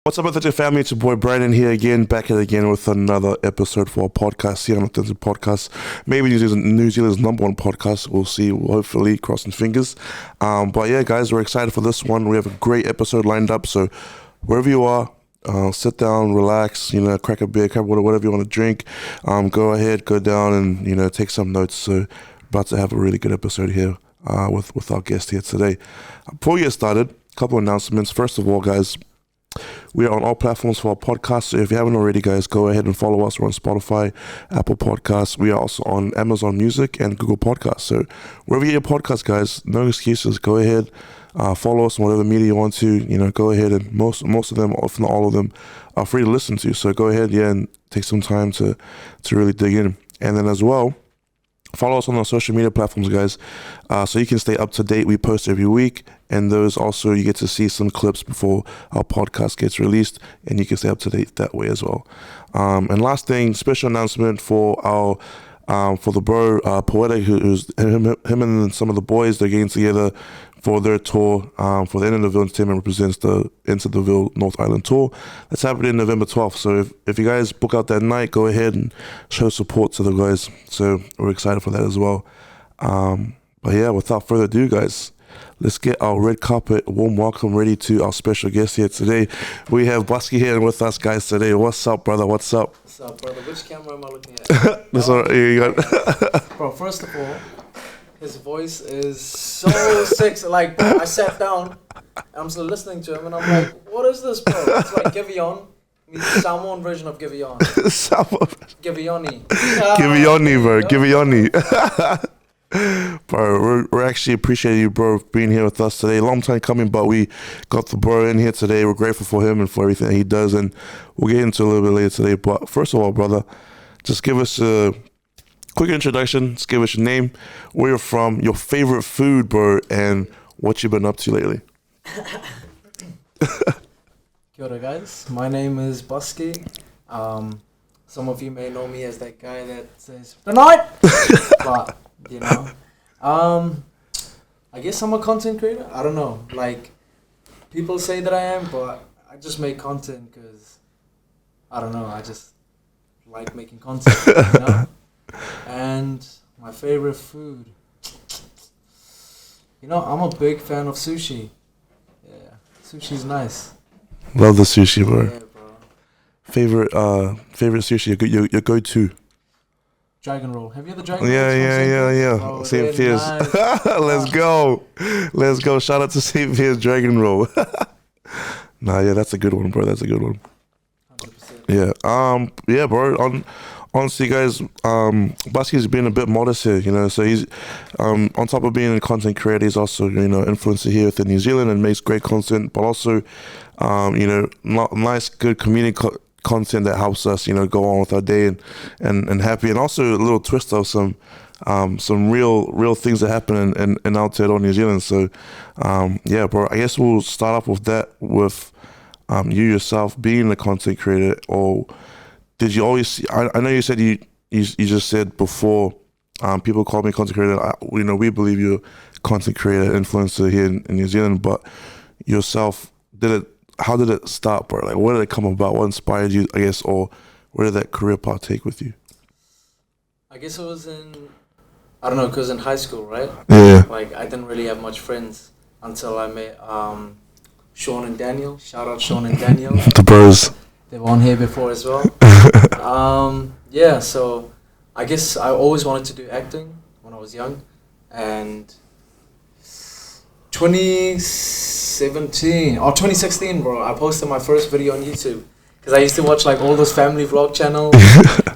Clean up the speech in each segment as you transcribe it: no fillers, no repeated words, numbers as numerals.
What's up, Authentic family? It's your boy Brandon here again, back at again with another episode for our podcast here on Authentic Podcast. Maybe New Zealand's number one podcast. We'll see, hopefully, crossing fingers. But yeah, guys, we're excited for this one. We have a great episode lined up. So wherever you are, sit down, relax, crack a beer, crack water, whatever you want to drink. Go ahead, go down and, take some notes. So about to have a really good episode here with our guest here today. Before we get started, a couple announcements. First of all, guys, we are on all platforms for our podcast, so if you haven't already, guys, go ahead and follow us. We're on Spotify, Apple Podcasts. We are also on Amazon Music and Google Podcasts. So wherever you get your podcast, guys, no excuses. Go ahead, follow us on whatever media you want to. Go ahead, and most of them, if not all of them, are free to listen to. So go ahead, and take some time to really dig in. And then as well, follow us on our social media platforms, guys, so you can stay up to date. We post every week, and those also you get to see some clips before our podcast gets released, and you can stay up to date that way as well. And last thing, special announcement for our for the bro Poetic, who's him and some of the boys. They're getting together for their tour for the End of the Ville Entertainment represents the Into the Ville North Island tour. That's happening November 12th. So if you guys book out that night, go ahead and show support to the guys. So we're excited for that as well. But yeah, without further ado, guys, let's get our red carpet warm welcome ready to our special guest here today. We have Buskey here with us, guys, today. What's up, brother? What's up? What's up, brother? Which camera am I looking at? That's all right. You got Bro, first of all, his voice is so sexy. Like, bro, I sat down, and I'm still listening to him, and I'm like, what is this, bro? It's like Giveon. The Samoan version of Giveon. Giveoni. Giveoni, bro. Giveoni. Bro, we're actually appreciating you, bro, being here with us today. Long time coming, but we got the bro in here today. We're grateful for him and for everything he does, and we'll get into a little bit later today. But first of all, brother, just give us a quick introduction. Just give us your name, where you're from, your favorite food, bro, and what you've been up to lately. Kia ora, guys. My name is Buskey. Some of you may know me as that guy that says, tonight! But I guess I'm a content creator. I don't know. Like, people say that I am, but I just make content because, I don't know, I just like making content, And my favorite food, I'm a big fan of sushi. Yeah, sushi's nice. Love the sushi, bro. Yeah, bro. Favorite sushi, your go-to? Dragon roll. Have you had the dragon roll? Yeah. Oh, St. Pierre's. Nice. Let's go. Shout out to St. Pierre's Dragon Roll. Nah, yeah, that's a good one, bro. That's a good one. 100%. Yeah, bro. Honestly, guys, Buskey's been a bit modest here, so he's, on top of being a content creator, he's also, influencer here within New Zealand and makes great content, but also, nice, good community content that helps us, go on with our day and happy, and also a little twist of some real things that happen in Aotearoa, New Zealand. So, yeah, bro, I guess we'll start off with that, with you yourself being a content creator, or did you always? I know you said you just said before, people call me content creator. We believe you're content creator, influencer here in New Zealand, but yourself, how did it start, bro? Like, where did it come about? What inspired you, I guess, or where did that career path take with you? I guess it was because in high school, right? Yeah. Like, I didn't really have much friends until I met Sean and Daniel. Shout out Sean and Daniel. The bros. They were on here before as well. Yeah, so I guess I always wanted to do acting when I was young. And 2016, bro, I posted my first video on YouTube. Because I used to watch like all those family vlog channels.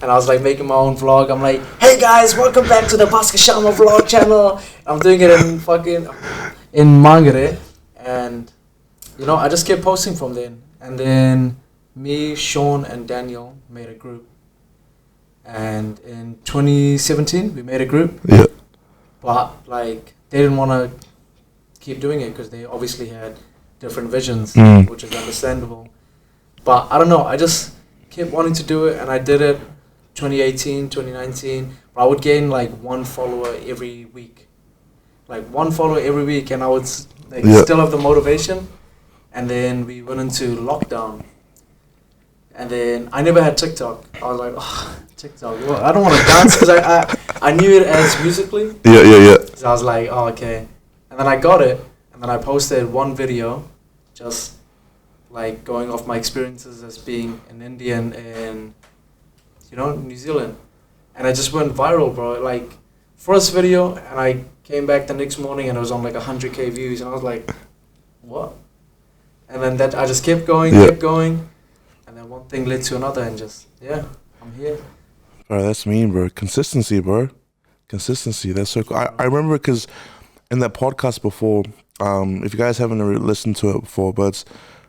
And I was like making my own vlog. I'm like, hey guys, welcome back to the Buskey Shama vlog channel. I'm doing it in Mangere. And, I just kept posting from then. And then me, Sean, and Daniel made a group. And in 2017, we made a group. Yeah. But, they didn't want to keep doing it because they obviously had different visions, which is understandable. But, I don't know, I just kept wanting to do it, and I did it 2018, 2019. But I would gain, one follower every week. And I would still have the motivation. And then we went into lockdown And then I never had TikTok. I was like, oh, TikTok. Well, I don't want to dance because I knew it as Musically. Yeah. So I was like, oh, okay. And then I got it, and then I posted one video, just like going off my experiences as being an Indian in, New Zealand. And I just went viral, bro. Like, first video, and I came back the next morning and it was on like 100K views, and I was like, what? And then I just kept going, and then one thing led to another, and just, I'm here. Bro, that's mean, bro. Consistency, bro. Consistency. That's so cool. I remember because in that podcast before, if you guys haven't listened to it before, but it's,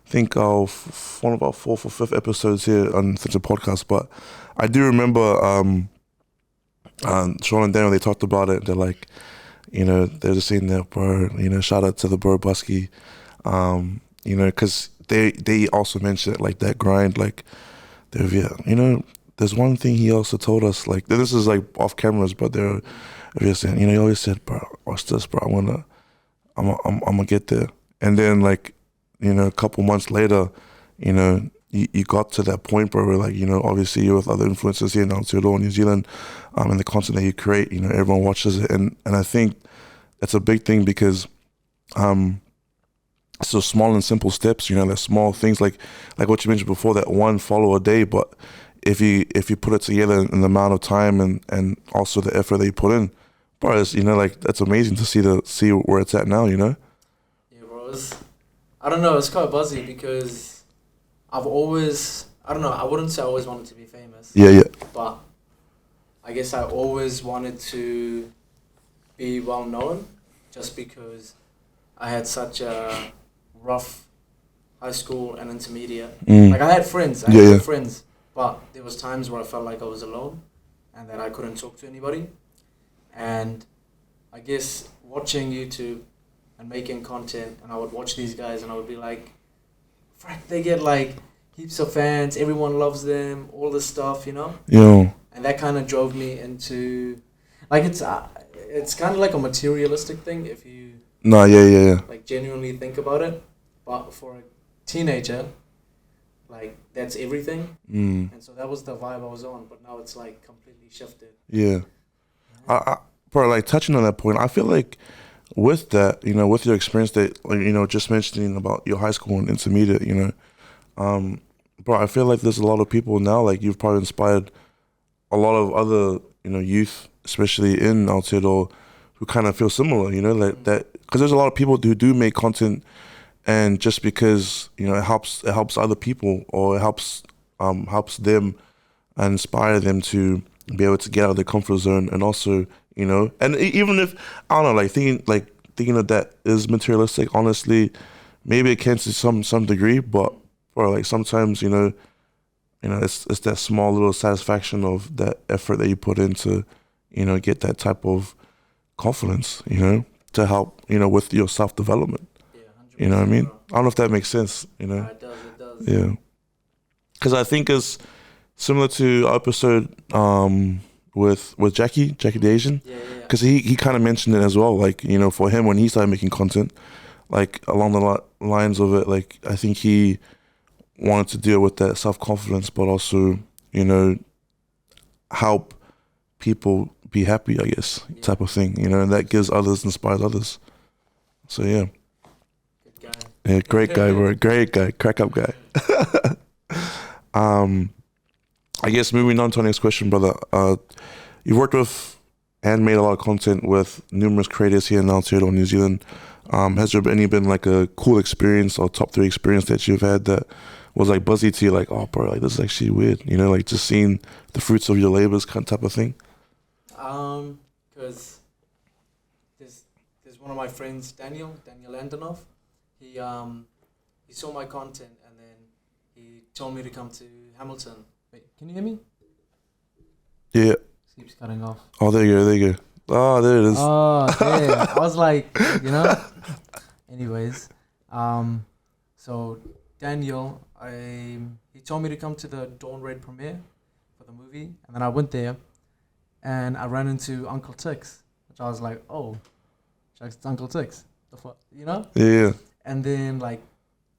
I think one of our fourth or fifth episodes here on such a podcast, but I do remember Sean and Daniel, they talked about it. They're like, they're just saying that, bro, shout out to the bro Buskey, because they also mentioned it, like that grind, like, there's one thing he also told us, like, this is like off cameras, but they're just saying, he always said, bro, watch this, bro, I'm gonna get there. And then, like, a couple months later, you got to that point, bro, where, like, obviously you're with other influencers here in Aotearoa, New Zealand, and the content that you create, everyone watches it. And I think that's a big thing because so small and simple steps, the small things like what you mentioned before, that one follow a day, but if you put it together in the amount of time and also the effort that you put in, bro, it's, like, that's amazing to see where it's at now, Yeah, bro, I don't know, it's quite buzzy because I've always, I don't know, I wouldn't say I always wanted to be famous. Yeah. But I guess I always wanted to be well known just because I had such a rough high school and intermediate. Like, I had friends, friends, but there was times where I felt like I was alone and that I couldn't talk to anybody. And I guess watching YouTube and making content, and I would watch these guys and I would be like, frack, they get like heaps of fans, everyone loves them, all this stuff, Yeah. And that kind of drove me into, like, it's kind of like a materialistic thing if you like genuinely think about it. But for a teenager, like, that's everything. And so that was the vibe I was on, but now it's like completely shifted. Yeah. Bro, like, touching on that point, I feel like with that, with your experience that, like, just mentioning about your high school and intermediate, bro, I feel like there's a lot of people now, like, you've probably inspired a lot of other, youth, especially in Aotearoa, who kind of feel similar, like that, because there's a lot of people who do make content, and just because, it helps other people, or it helps them and inspire them to be able to get out of their comfort zone, and also, and even if, I don't know, like, thinking of that is materialistic, honestly, maybe it can to some degree, but for, like, sometimes, it's that small little satisfaction of that effort that you put into, get that type of confidence, to help, with your self-development. Yeah, 100%. You know what I mean? I don't know if that makes sense, Yeah, it does. Yeah. Because I think it's similar to our episode with Jackie the Asian. Yeah. Because he kind of mentioned it as well. Like, for him, when he started making content, like, along the lines of it, like, I think he wanted to deal with that self-confidence, but also, help people be happy, I guess, type of thing, and that inspires others. So, yeah. Good guy. Yeah, great guy, bro. Great guy. Crack up guy. I guess moving on to our next question, brother. You've worked with and made a lot of content with numerous creators here in Aotearoa, New Zealand. Has there been like a cool experience or top 3 experience that you've had that was like buzzy to you, like, oh, bro, like, this is actually weird, like, just seeing the fruits of your labors kind of type of thing? Because there's one of my friends, Daniel Antonov. He saw my content and then he told me to come to Hamilton. Wait, can you hear me? Yeah. Keeps cutting off. Oh, there you go. Oh, there it is. Oh, yeah. I was like, Anyways, so Daniel, he told me to come to the Dawn Red premiere for the movie, and then I went there, and I ran into Uncle Tix, which I was like, oh, it's Uncle Tix, the fuck, Yeah. And then like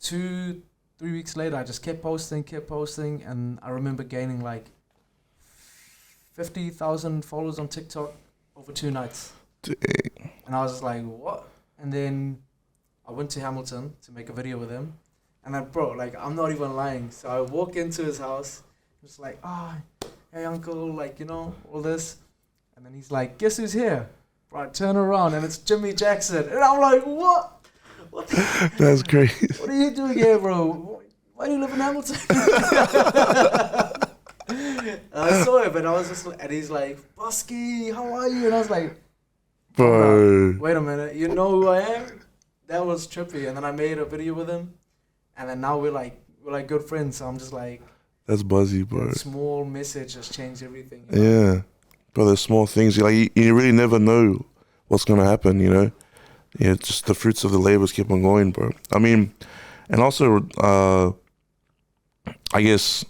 2 3 weeks later, I just kept posting, and I remember gaining like 50,000 followers on TikTok over 2 nights. Dang. And I was just like, what? And then I went to Hamilton to make a video with him. And then, bro, like, I'm not even lying. So I walk into his house, just like, hey, uncle, like, you know, all this. And then he's like, guess who's here? Bro, I turn around, and it's Jimmy Jackson. And I'm like, what? That's crazy. What are you doing here, bro? Why do you live in Hamilton? I saw him, and I was just like, and he's like, Buskey, how are you? And I was like, Bro. wait a minute, you know who I am? That was trippy. And then I made a video with him, and then now we're like good friends. So I'm just like, That's buzzy, bro. that small message has changed everything. Yeah. Bro, there's small things. You really never know what's going to happen, you know? Yeah, just the fruits of the labors keep on going, bro. I mean, and also, I guess,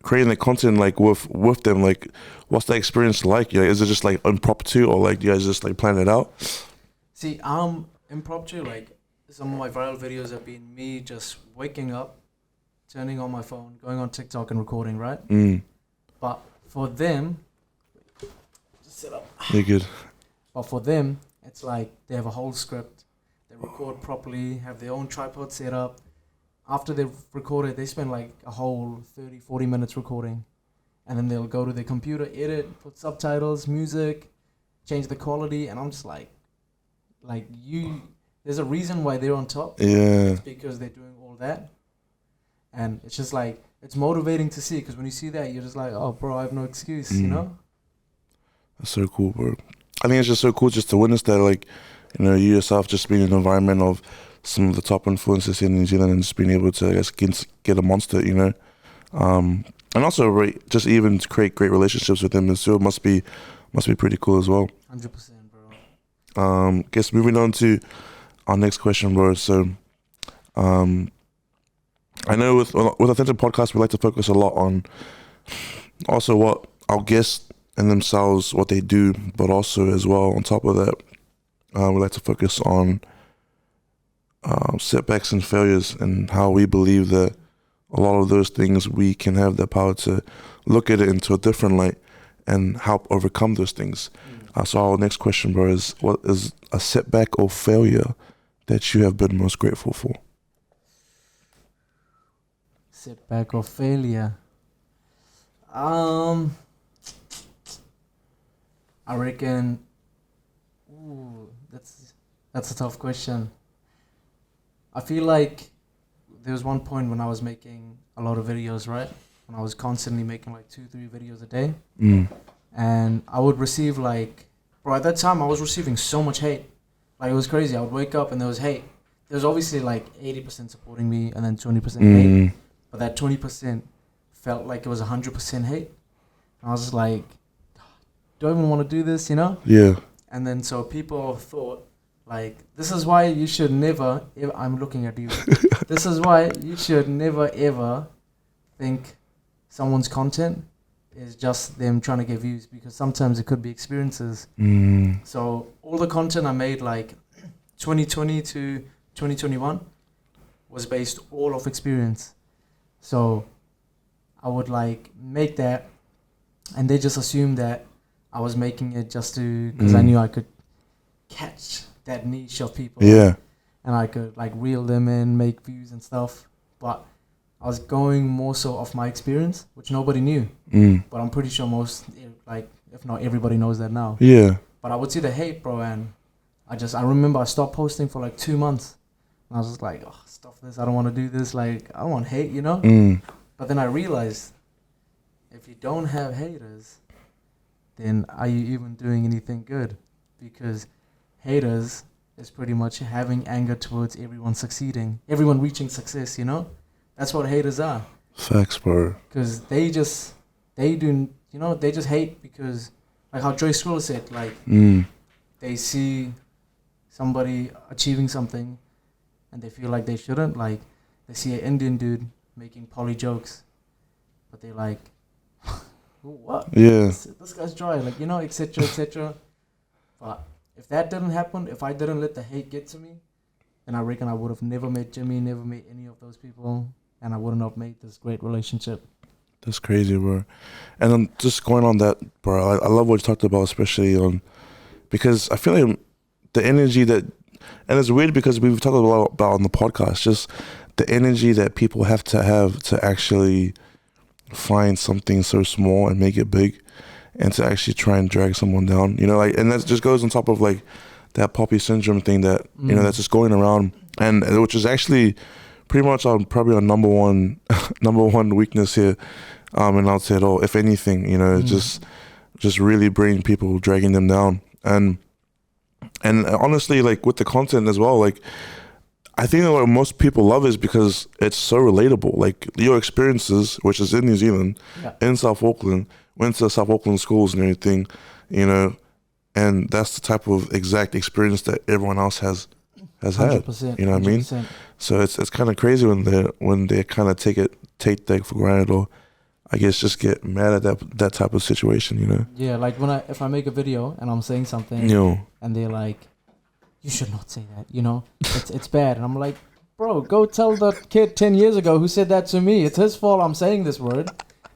creating the content, like, with them, like, what's that experience like? Yeah, is it just, like, impromptu, or, like, do you guys just, like, plan it out? See, impromptu, like, some of my viral videos have been me just waking up, turning on my phone, going on TikTok and recording, right? But for them, just sit up. You're good. But for them, it's like they have a whole script. They record properly, have their own tripod set up. After they've recorded, they spend like a whole 30, 40 minutes recording. And then they'll go to their computer, edit, put subtitles, music, change the quality. And I'm just like there's a reason why they're on top. Yeah. It's because they're doing all that. And it's just like, it's motivating to see, because when you see that, you're just like, oh, bro, I have no excuse, you know? That's so cool, bro. I think it's just so cool just to witness that, like, you know, you yourself just being in an environment of some of the top influencers here in New Zealand, and just being able to, I guess, get a monster, you know? And also, right, just even to create great relationships with them, so it must be pretty cool as well. 100%, bro. Guess moving on to our next question, bro. So, I know with Authentic Podcast, we like to focus a lot on also what our guests and themselves, what they do, but also as well, on top of that, we like to focus on setbacks and failures, and how we believe that a lot of those things, we can have the power to look at it into a different light and help overcome those things. So our next question, bro, is what is a setback or failure that you have been most grateful for? Setback or failure? I reckon. Ooh, that's a tough question. I feel like there was one point when I was making a lot of videos, right? When I was constantly making like 2-3 videos a day, and I would receive like, bro, at that time I was receiving so much hate. Like, it was crazy. I would wake up and there was hate. There was obviously like 80% supporting me and then 20% hate. But that 20% felt like it was 100% hate. And I was just like, do I even want to do this, you know? Yeah. And then so people thought, like, this is why you should never, I'm looking at you. This is why you should never ever think someone's content is just them trying to get views, because sometimes it could be experiences. So all the content I made, like 2020 to 2021, was based all off experience. So I would like make that, and they just assumed that I was making it just to, because I knew I could catch that niche of people. Yeah. And I could like reel them in, make views and stuff. But I was going more so off my experience, which nobody knew. But I'm pretty sure most, like, if not everybody knows that now. Yeah. But I would see the hate, bro, and I remember I stopped posting for like 2 months. And I was just like, oh, stop this, I don't want to do this, like, I don't want hate, you know? But then I realized, if you don't have haters, then are you even doing anything good? Because haters is pretty much having anger towards everyone succeeding, everyone reaching success, you know? That's what haters are. Facts, bro. Because they just hate because, like how Joy Scroller said, like, they see somebody achieving something and they feel like they shouldn't. Like, they see an Indian dude making poly jokes, but they're like, what? Yeah. This guy's dry, like, you know, etc., etc. But if that didn't happen, if I didn't let the hate get to me, then I reckon I would have never met Jimmy, never met any of those people. and I wouldn't have made this great relationship. That's crazy, bro. And then just going on that, bro, I love what you talked about, especially on, because I feel like the energy that, and it's weird because we've talked a lot about on the podcast, just the energy that people have to actually find something so small and make it big, and to actually try and drag someone down, you know, like, and that just goes on top of like that poppy syndrome thing that, you know, that's just going around, and which is actually pretty much probably our number one weakness here, and I'll say it all, if anything, you know, just really bring people, dragging them down, and honestly, like with the content as well, like I think that what most people love is because it's so relatable. Like your experiences, which is in New Zealand, in South Auckland, went to South Auckland schools and everything, you know, and that's the type of exact experience that everyone else has had. You know what I mean? So it's kind of crazy when they kind of take that for granted, or I guess just get mad at that type of situation, you know? Yeah, like if I make a video and I'm saying something, and they're like, you should not say that, you know, it's bad. And I'm like, bro, go tell the kid 10 years ago who said that to me. It's his fault I'm saying this word.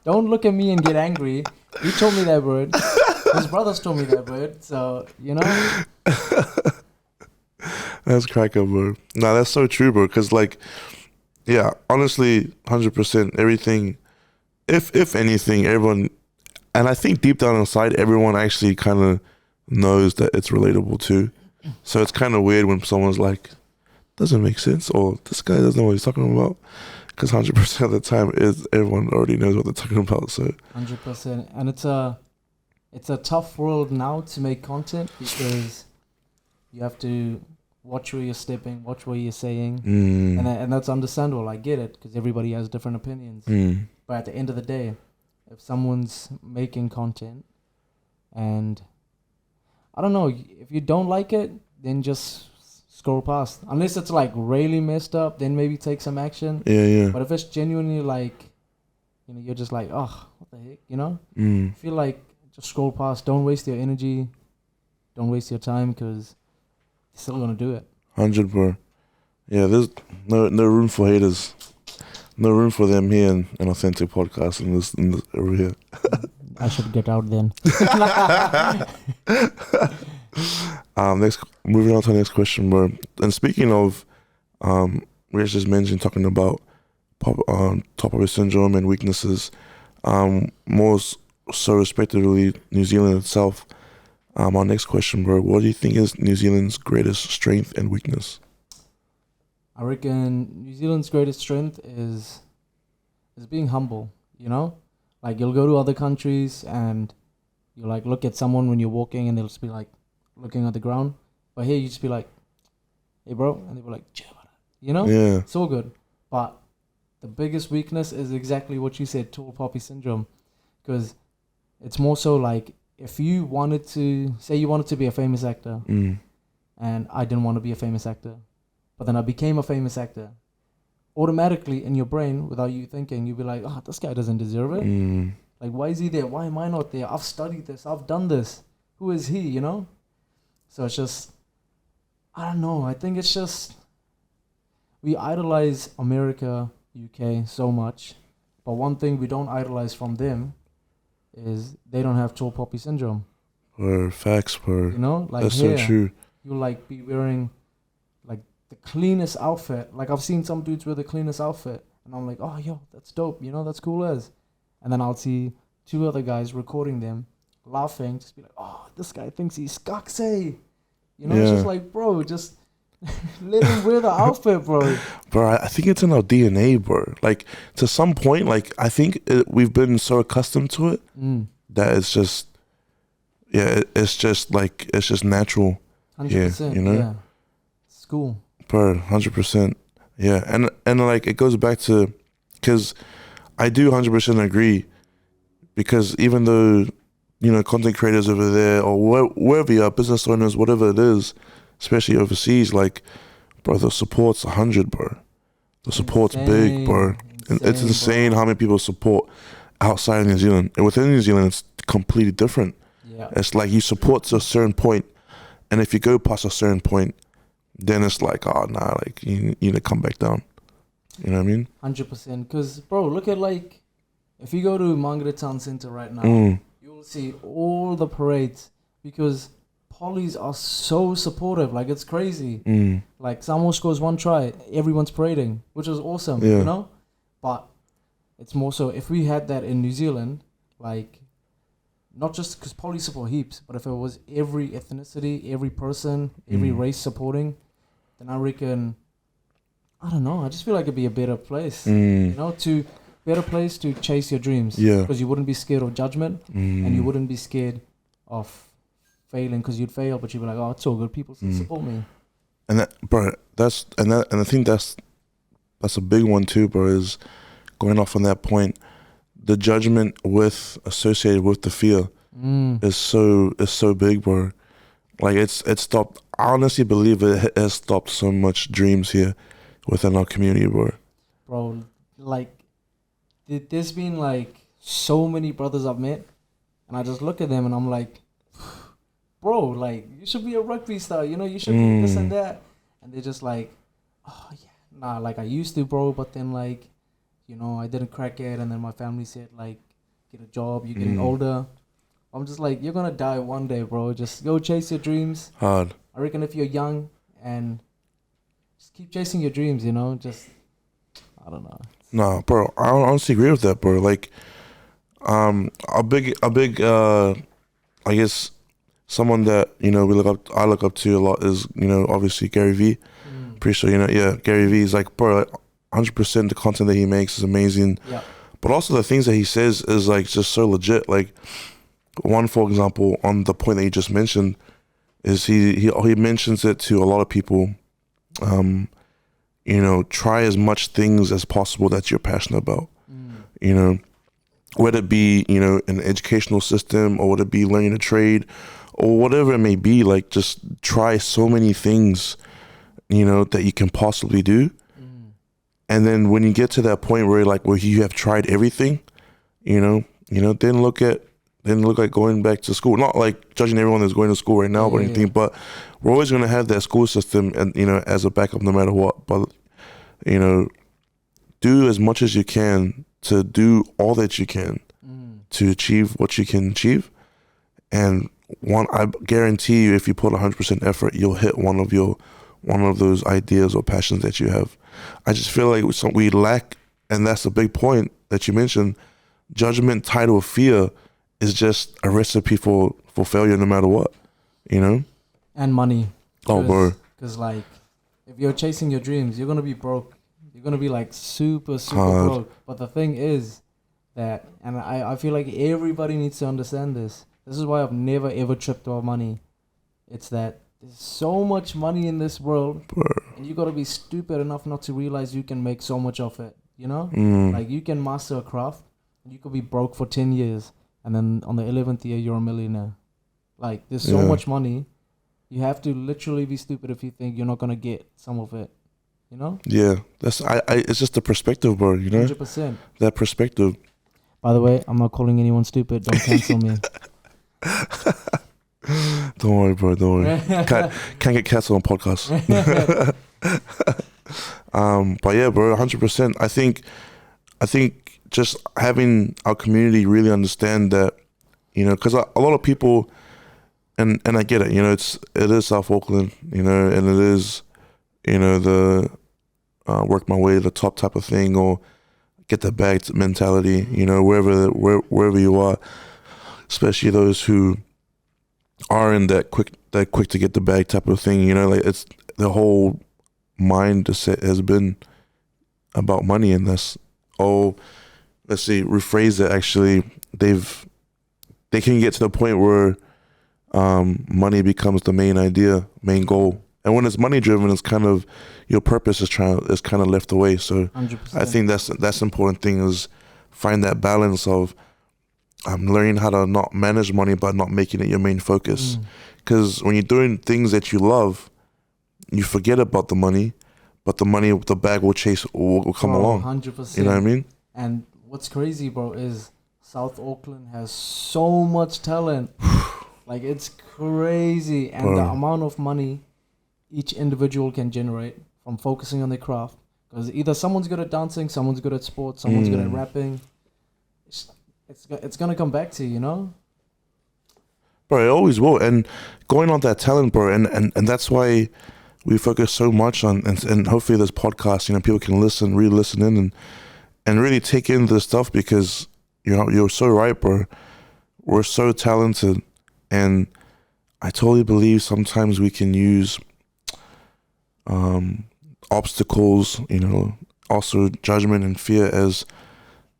Don't look at me and get angry. He told me that word. His brothers told me that word. So, you know. That's crack up, bro. Nah, that's so true, bro. Because, like, yeah, honestly, 100% everything, if anything, everyone, and I think deep down inside, everyone actually kind of knows that it's relatable too. So it's kind of weird when someone's like, doesn't make sense, or this guy doesn't know what he's talking about, because 100% of the time everyone already knows what they're talking about. So 100%, and it's a tough world now to make content, because you have to watch where you're stepping, watch what you're saying, and that's understandable. I get it, because everybody has different opinions. But at the end of the day, if someone's making content, and I don't know, if you don't like it, then just scroll past. Unless it's like really messed up, then maybe take some action. Yeah. But if it's genuinely like, you know, you're just like, oh, what the heck, you know? I feel like just scroll past. Don't waste your energy. Don't waste your time, because you're still gonna do it. 100, bro. Yeah, there's no room for haters. No room for them here in an authentic podcast in this over here. I should get out then. Moving on to the next question, bro. And speaking of, we just mentioned talking about top of syndrome and weaknesses. More so respectively, New Zealand itself. Our next question, bro. What do you think is New Zealand's greatest strength and weakness? I reckon New Zealand's greatest strength is being humble, you know? Like, you'll go to other countries and you like look at someone when you're walking and they'll just be like looking at the ground. But here you just be like, hey bro, and they were like, you know? Yeah. It's all good. But the biggest weakness is exactly what you said, tall poppy syndrome. Because it's more so like, if you wanted to, say you wanted to be a famous actor, and I didn't want to be a famous actor, but then I became a famous actor, automatically in your brain, without you thinking, you'd be like, oh, this guy doesn't deserve it. Like, why is he there? Why am I not there? I've studied this. I've done this. Who is he, you know? So it's just, I don't know. I think it's just, we idolize America, UK so much, but one thing we don't idolize from them is they don't have tall poppy syndrome. Or facts, bro. You know? Like, that's so true. You'll like be wearing like the cleanest outfit. Like, I've seen some dudes wear the cleanest outfit, and I'm like, oh, yo, that's dope. You know, that's cool as. And then I'll see two other guys recording them, laughing, just be like, oh, this guy thinks he's skaksay. You know, it's just like, bro, just let him wear the outfit, bro. Bro, I think it's in our DNA, bro. Like, to some point, like, I think we've been so accustomed to it that it's just, it's just like, it's just natural. 100%, here, you know? Yeah. It's cool. Bro, 100%. Yeah, and like, it goes back to, because I do 100% agree, because even though, you know, content creators over there, or wherever you are, business owners, whatever it is, especially overseas, like, bro, the support's 100, bro. The support's big, bro. It's insane how many people support outside of New Zealand. And within New Zealand, it's completely different. Yeah. It's like you support to a certain point, and if you go past a certain point, then it's like, oh, nah, like, you need to come back down. You know what I mean? 100%. Because, bro, look at, like, if you go to Mangere Town Center right now, you will see all the parades because polys are so supportive. Like, it's crazy. Like, Samoa scores one try, everyone's parading, which is awesome, you know? But it's more so, if we had that in New Zealand, like, not just because poly support heaps, but if it was every ethnicity, every person, every race supporting, then I reckon, I don't know, I just feel like it'd be a better place, you know, better place to chase your dreams. Because you wouldn't be scared of judgment, and you wouldn't be scared of failing, because you'd fail, but you'd be like, oh, it's all good, people still support me. And that, bro, and I think that's a big one too, bro, is going off on that point. The judgment associated with the fear is so big, bro. Like it's stopped. I honestly believe it has stopped so much dreams here within our community, bro. Bro, like there's been like so many brothers I've met, and I just look at them and I'm like, bro, like you should be a rugby star, you know, you should be this and that, and they're just like, oh yeah, nah, like I used to, bro, but then like, you know, I didn't crack it, and then my family said, like, get a job, you're getting older. I'm just like, you're gonna die one day, bro. Just go chase your dreams. Hard. I reckon if you're young and just keep chasing your dreams, you know, just, I don't know. Nah, bro, I honestly agree with that, bro. Like, a big, I guess, someone that, you know, I look up to a lot is, you know, obviously Gary Vee. Pretty sure, you know, Gary Vee is like, bro, 100% the content that he makes is amazing. Yeah. But also the things that he says is like just so legit. Like one, for example, on the point that you just mentioned, is he mentions it to a lot of people. You know, try as much things as possible that you're passionate about. You know, whether it be, you know, an educational system or whether it be learning a trade or whatever it may be, like just try so many things, you know, that you can possibly do. And then when you get to that point where you have tried everything, you know, then look at going back to school. Not like judging everyone that's going to school right now or anything, but we're always going to have that school system and, you know, as a backup no matter what. But, you know, do as much as you can to do all that you can to achieve what you can achieve. And I guarantee you, if you put 100% effort, you'll hit one of those ideas or passions that you have. I just feel like we lack, and that's a big point that you mentioned, judgment tied with fear is just a recipe for failure no matter what, you know? And money. Oh, bro. Because, like, if you're chasing your dreams, you're going to be broke. You're going to be, like, super broke. But the thing is that, and I feel like everybody needs to understand this. This is why I've never, ever tripped over money. It's that there's so much money in this world, and you got to be stupid enough not to realize you can make so much of it, you know? Like, you can master a craft, and you could be broke for 10 years, and then on the 11th year, you're a millionaire. Like, there's so much money. You have to literally be stupid if you think you're not going to get some of it, you know? Yeah, it's just the perspective, bro, you know? 100%. That perspective. By the way, I'm not calling anyone stupid. Don't cancel me. Don't worry, bro. Don't worry. Can't get canceled on podcasts. But yeah, bro, 100%. I think just having our community really understand that, you know, because a lot of people, and I get it, you know, it is South Auckland, you know, and it is, you know, the work my way to the top type of thing, or get the bag mentality, you know, wherever you are, especially those who are in that quick to get the bag type of thing, you know, like it's the whole mindset has been about money, and let's rephrase it. Actually, they can get to the point where money becomes the main goal, and when it's money driven, it's kind of your purpose is kind of left away. So 100%. I think that's the important thing, is find that balance of learning how to not manage money but not making it your main focus. Because when you're doing things that you love, you forget about the money, but the bag will come along. 100%. You know what I mean? And what's crazy, bro, is South Auckland has so much talent. Like, it's crazy. And the amount of money each individual can generate from focusing on their craft. Because either someone's good at dancing, someone's good at sports, someone's good at rapping. It's gonna come back to you, you know? Bro, it always will. And going on that talent, bro, and that's why we focus so much on, and hopefully this podcast, you know, people can listen, really listen in and really take in this stuff, because, you know, you're so right, bro. We're so talented, and I totally believe sometimes we can use obstacles, you know, also judgment and fear as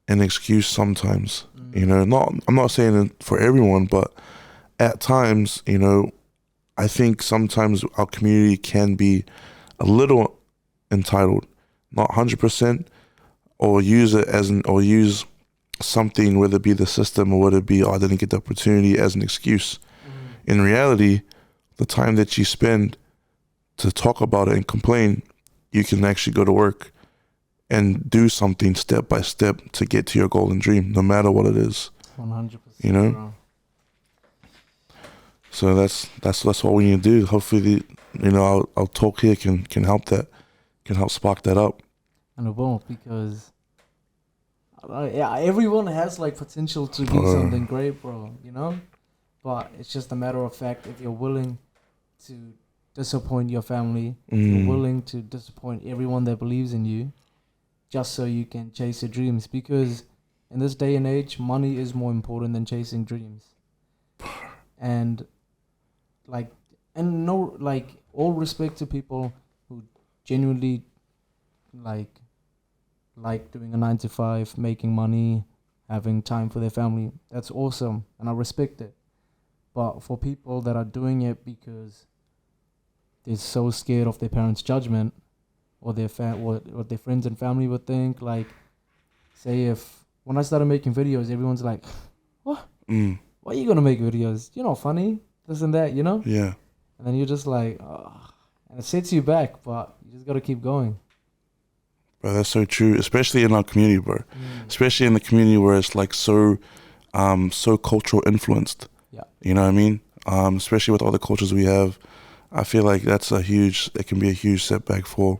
an excuse sometimes. You know, I'm not saying it for everyone, but at times, you know, I think sometimes our community can be a little entitled, not 100%, or use it or use something, whether it be the system or whether it be, oh, I didn't get the opportunity, as an excuse. In reality, the time that you spend to talk about it and complain, you can actually go to work and do something step by step to get to your goal and dream, no matter what it is. 100%. You know? Bro. So that's what we need to do. Hopefully, you know, our talk here can help spark that up. And it won't, because everyone has like potential to be something great, bro, you know? But it's just a matter of fact, if you're willing to disappoint your family, if you're willing to disappoint everyone that believes in you, just so you can chase your dreams. Because in this day and age, money is more important than chasing dreams. And all respect to people who genuinely like doing a 9-to-5, making money, having time for their family. That's awesome, and I respect it. But for people that are doing it because they're so scared of their parents' judgment, or what their friends and family would think, like, say if when I started making videos, everyone's like, what? Why are you gonna make videos? You're not funny, this and that, you know? Yeah. And then you're just like, and it sets you back, but you just gotta keep going. Bro, that's so true, especially in our community, bro. Especially in the community where it's like so cultural influenced. Yeah. You know what I mean? Especially with all the cultures we have, I feel like it can be a huge setback for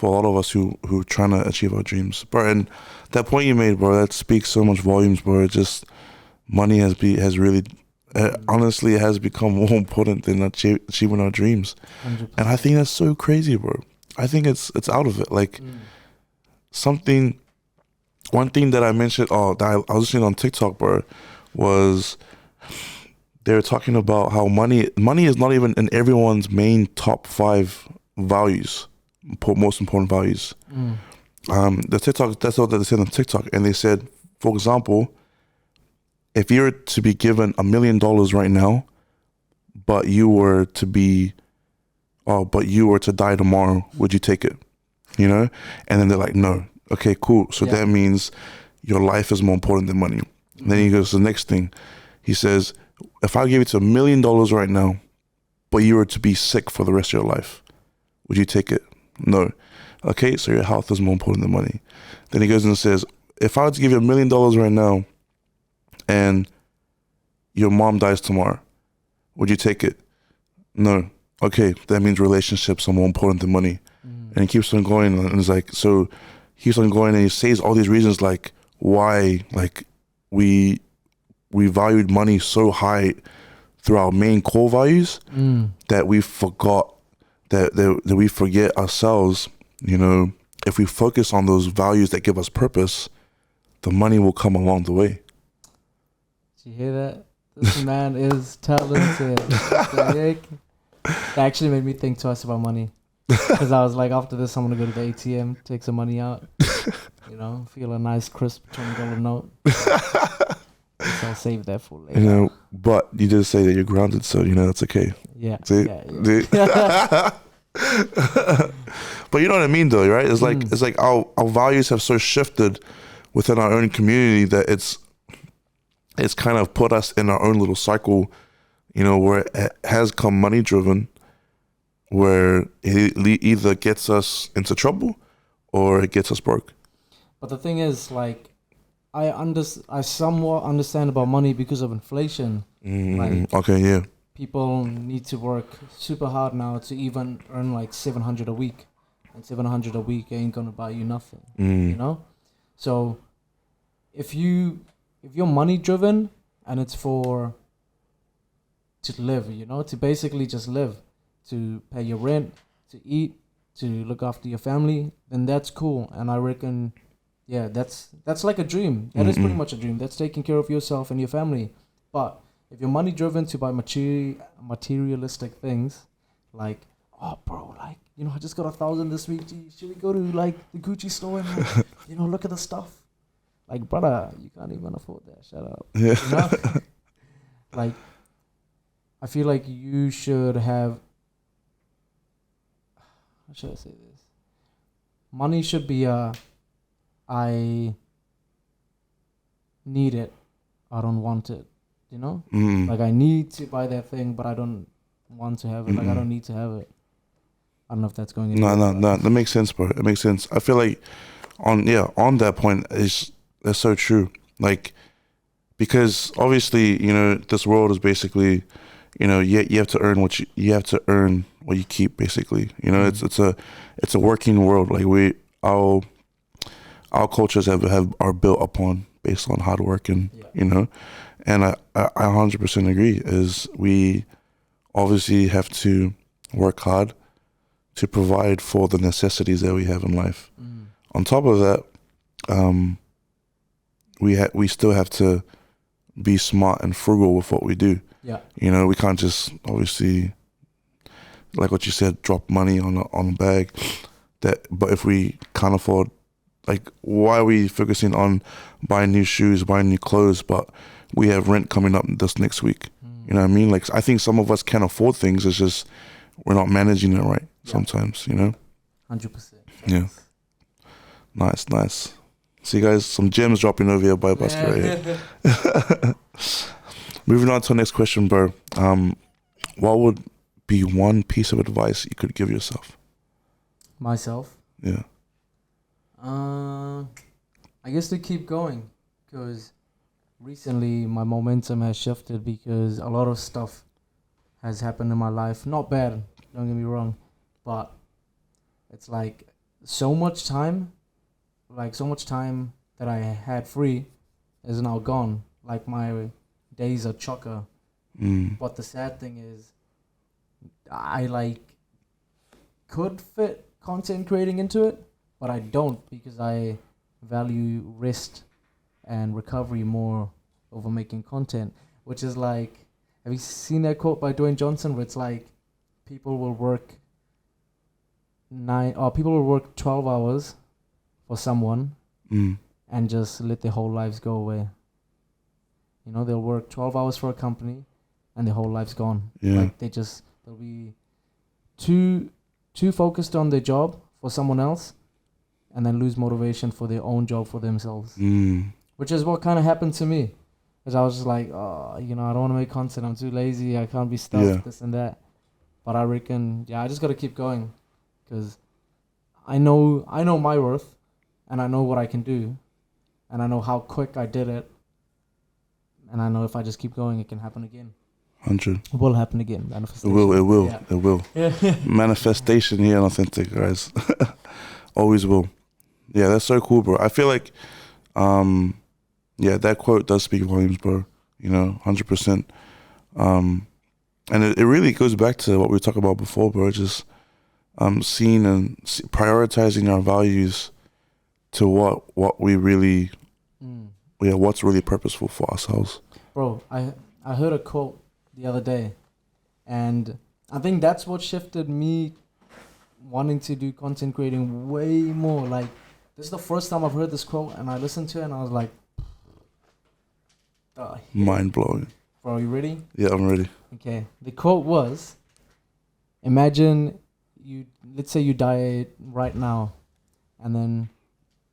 a lot of us who trying to achieve our dreams, bro. And that point you made, bro, that speaks so much volumes, bro. It just, money has really, honestly, it has become more important than achieving our dreams. 100%. And I think that's so crazy, bro. I think it's out of it. Like one thing that I mentioned, that I was listening on TikTok, bro, was they were talking about how money is not even in everyone's main top 5 values, most important values. The TikTok, that's what they said on TikTok, and they said, for example, if you were to be given $1 million right now, but you were to die tomorrow, would you take it? You know? And then they're like, no. Okay, cool. So that means your life is more important than money. And then he goes to the next thing. He says, if I give it to $1 million right now, but you were to be sick for the rest of your life, would you take it? No. Okay, so your health is more important than money. Then he goes and says, if I were to give you $1 million right now and your mom dies tomorrow, would you take it? No. Okay, that means relationships are more important than money. And he keeps on going, and it's like, so he keeps on going, and he says all these reasons like why, like, we valued money so high through our main core values that we forgot that we forget ourselves. You know, if we focus on those values that give us purpose, the money will come along the way. Did you hear that? This man is talented. The heck? That actually made me think twice about money. Because I was like, after this, I'm going to go to the ATM, take some money out, you know, feel a nice, crisp $20 note. So I'll save that for later. You know, but you did say that you're grounded, so, you know, that's okay. Yeah. See? Yeah. But you know what I mean, though, right? It's like our values have so shifted within our own community that it's kind of put us in our own little cycle, you know, where it has come money driven, where it either gets us into trouble or it gets us broke. But the thing is, like, I somewhat understand about money because of inflation. Like, okay, yeah. People need to work super hard now to even earn like $700 a week. and 700 a week ain't gonna buy you nothing. Mm. You know, so if you're money driven and it's for to live, you know, to basically just live, to pay your rent, to eat, to look after your family, then that's cool. And I reckon, yeah, that's like a dream. That is pretty much a dream. That's taking care of yourself and your family. But if you're money driven to buy materialistic things, like, oh bro, like, you know, I just got 1,000 this week. Gee, should we go to like the Gucci store and like, you know, look at the stuff? Like, brother, you can't even afford that. Shut up. Yeah. You know? Like, I feel like you should have. How should I say this? Money should be I need it, I don't want it. You know, like I need to buy that thing, but I don't want to have it. Like I don't need to have it. I don't know if that's going. No. That makes sense, bro. It makes sense. I feel like on that point that's so true. Like, because obviously, you know, this world is basically, you know, you have to earn what you keep, basically. You know, it's a working world. Like our cultures are built upon based on hard work and you know, and I 100% agree. Is we obviously have to work hard to provide for the necessities that we have in life. On top of that, we still have to be smart and frugal with what we do. Yeah. You know, we can't just obviously, like what you said, drop money on a bag. But if we can't afford, like, why are we focusing on buying new shoes, buying new clothes, but we have rent coming up this next week? You know what I mean? Like, I think some of us can afford things. It's just we're not managing it right sometimes. You know. 100%. Yeah. Nice. See, guys, some gems dropping over here by Buskey right here. Moving on to the next question, bro. What would be one piece of advice you could give yourself? Myself? Yeah. I guess to keep going, because recently my momentum has shifted because a lot of stuff has happened in my life. Not bad, don't get me wrong, but it's like so much time that I had free is now gone. Like my days are chocker. But the sad thing is I like could fit content creating into it, but I don't, because I value rest and recovery more over making content. Which is like, have you seen that quote by Dwayne Johnson where it's like people will work 12 hours for someone and just let their whole lives go away. You know, they'll work 12 hours for a company and their whole life's gone. Yeah. Like they'll be too focused on their job for someone else and then lose motivation for their own job for themselves. Which is what kind of happened to me. Because I was just like, oh, you know, I don't want to make content. I'm too lazy. I can't be stuffed, this and that. But I reckon, I just got to keep going. Because I know my worth. And I know what I can do. And I know how quick I did it. And I know if I just keep going, it can happen again. 100. It will happen again. Manifestation. It will. Yeah. Manifestation here and authentic, guys. Always will. Yeah, that's so cool, bro. I feel like, that quote does speak volumes, bro. You know, 100%. And it really goes back to what we were talking about before, bro. Just seeing and prioritizing our values to what we really, what's really purposeful for ourselves. Bro, I heard a quote the other day, and I think that's what shifted me wanting to do content creating way more. Like, this is the first time I've heard this quote, and I listened to it, and I was like, mind blowing. Bro, you ready? Yeah, I'm ready. Okay. The quote was, imagine let's say you die right now, and then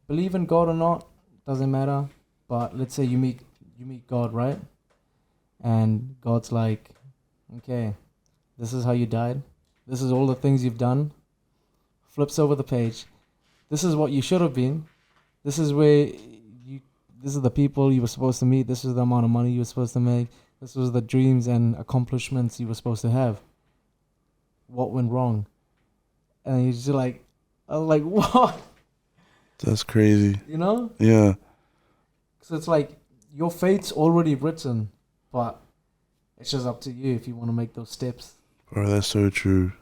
believe in God or not, doesn't matter, but let's say you meet God, right? And God's like, okay, this is how you died. This is all the things you've done. Flips over the page. This is what you should have been. This is this is the people you were supposed to meet. This is the amount of money you were supposed to make. This was the dreams and accomplishments you were supposed to have. What went wrong? And he's just like, I was like, what? That's crazy. You know? Yeah. So it's like your fate's already written, but it's just up to you if you want to make those steps. Bro, that's so true.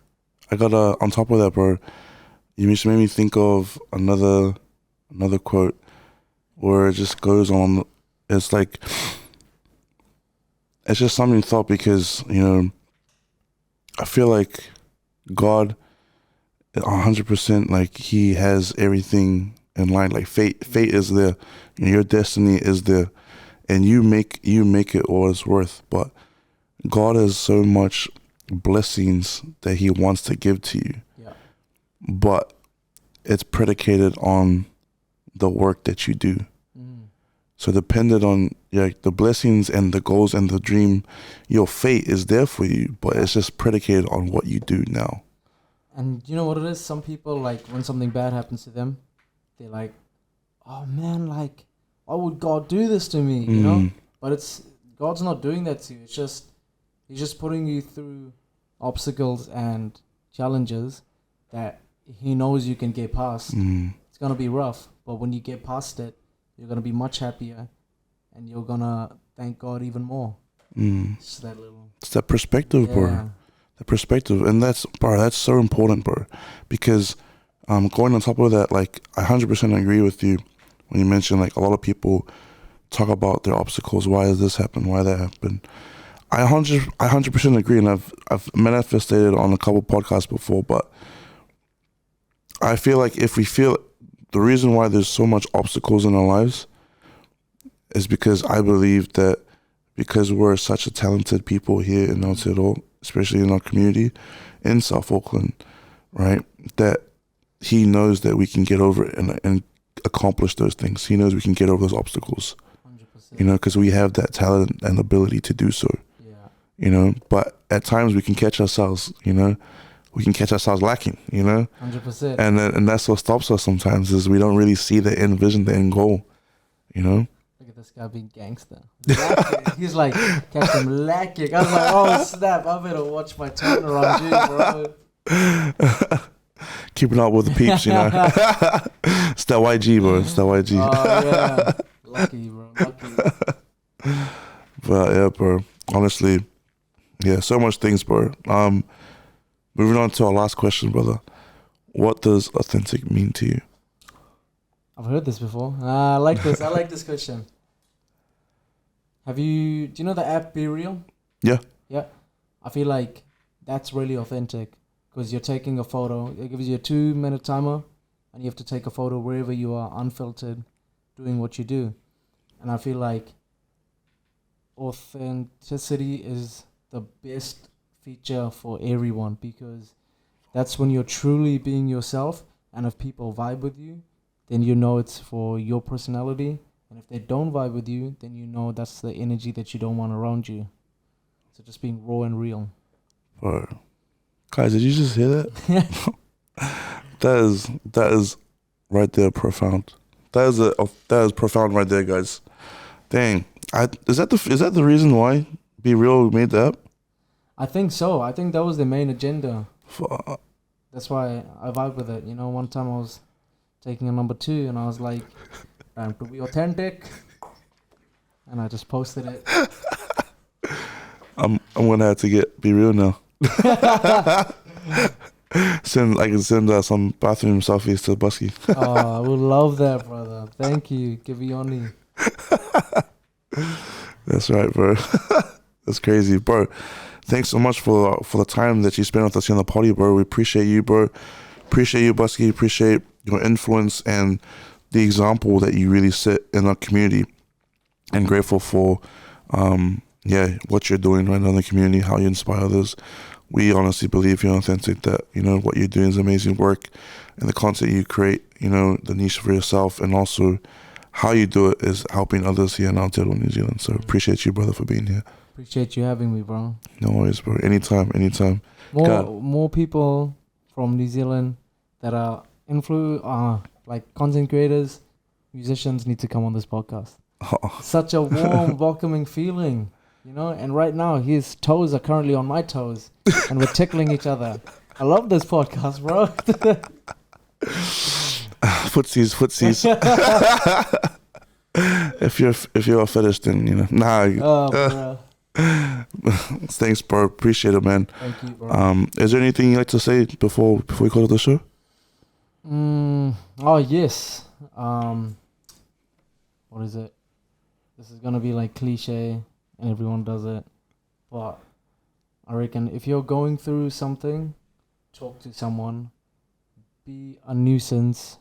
I got on top of that, bro, you just made me think of another quote where it just goes on. It's like, it's just something thought because, you know, I feel like God, 100%, like he has everything in line. Like fate is there, and your destiny is there, and you make it all it's worth. But God has so much blessings that he wants to give to you. Yeah. But it's predicated on the work that you do. So dependent on the blessings and the goals and the dream, your fate is there for you, but it's just predicated on what you do now. And you know what it is? Some people, like, when something bad happens to them, they're like, oh man, like, why would God do this to me? You know? But God's not doing that to you. It's just, he's just putting you through obstacles and challenges that he knows you can get past. It's going to be rough, but when you get past it, you're going to be much happier and you're going to thank God even more. It's that little... It's that perspective, bro. The perspective. And that's so important, bro. Because going on top of that, like, I 100% agree with you when you mention, like, a lot of people talk about their obstacles. Why does this happen? Why that happen? I 100% agree, and I've manifested it on a couple podcasts before, but I feel like if we feel... The reason why there's so much obstacles in our lives is because I believe that because we're such a talented people here in Aotearoa, especially in our community in South Auckland, right, that he knows that we can get over it and accomplish those things. He knows we can get over those obstacles, 100%. You know, because we have that talent and ability to do so. Yeah. You know, but at times we can catch ourselves, you know, we can catch ourselves lacking, you know? 100%. And that's what stops us sometimes is we don't really see the end vision, the end goal, you know? Look at this guy being gangster. He's like, catch him lacking. I was like, oh snap, I better watch my tone around you, bro. Keeping up with the peeps, you know? It's that YG, bro. It's that YG. Oh, yeah. Lucky, bro. Lucky. But yeah, bro. Honestly, yeah, so much things, bro. Moving on to our last question, brother. What does authentic mean to you? I've heard this before. I like this. I like this question. Do you know the app Be Real? Yeah. Yeah. I feel like that's really authentic because you're taking a photo. It gives you a 2-minute timer and you have to take a photo wherever you are, unfiltered, doing what you do. And I feel like authenticity is the best feature for everyone because that's when you're truly being yourself, and if people vibe with you, then you know it's for your personality, and if they don't vibe with you, then you know that's the energy that you don't want around you. So just being raw and real. Bro, guys, did you just hear that? that is right there profound. That is profound right there, guys. Dang, is that the reason why Be Real made the app? I think so. I think that was the main agenda. Fuck. That's why I vibe with it. You know, one time I was taking a number 2 and I was like, time to be authentic. And I just posted it. I'm gonna have to Be Real now. I can send some bathroom selfies to Buskey. Oh, I would love that, brother. Thank you. Give me only. That's right, bro. That's crazy, bro. Thanks so much for the time that you spent with us here on the party, bro. We appreciate you, bro. Appreciate you, Buskey. Appreciate your influence and the example that you really set in our community. And grateful for, what you're doing right now in the community, how you inspire others. We honestly believe you're authentic, that, you know, what you're doing is amazing work, and the content you create, you know, the niche for yourself, and also how you do it is helping others here in Aotearoa, New Zealand. So appreciate you, brother, for being here. Appreciate you having me, bro. No worries, bro. Anytime. More people from New Zealand that are like content creators, musicians need to come on this podcast. Such a warm, welcoming feeling, you know. And right now, his toes are currently on my toes, and we're tickling each other. I love this podcast, bro. Footsies. If you're a fetish, then Nah. Bro. Thanks, bro. Appreciate it, man. Thank you, bro. Is there anything you'd like to say before we close the show? Oh yes. What is it? This is gonna be like cliche, and everyone does it, but I reckon if you're going through something, talk to someone. Be a nuisance.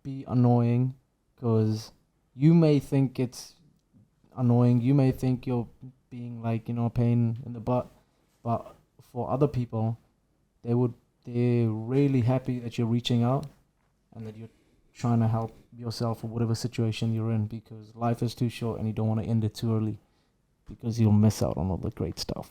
Be annoying, because you may think it's annoying. You may think you're being like a pain in the butt, but for other people, they're really happy that you're reaching out and that you're trying to help yourself or whatever situation you're in, because life is too short and you don't want to end it too early, because you'll miss out on all the great stuff.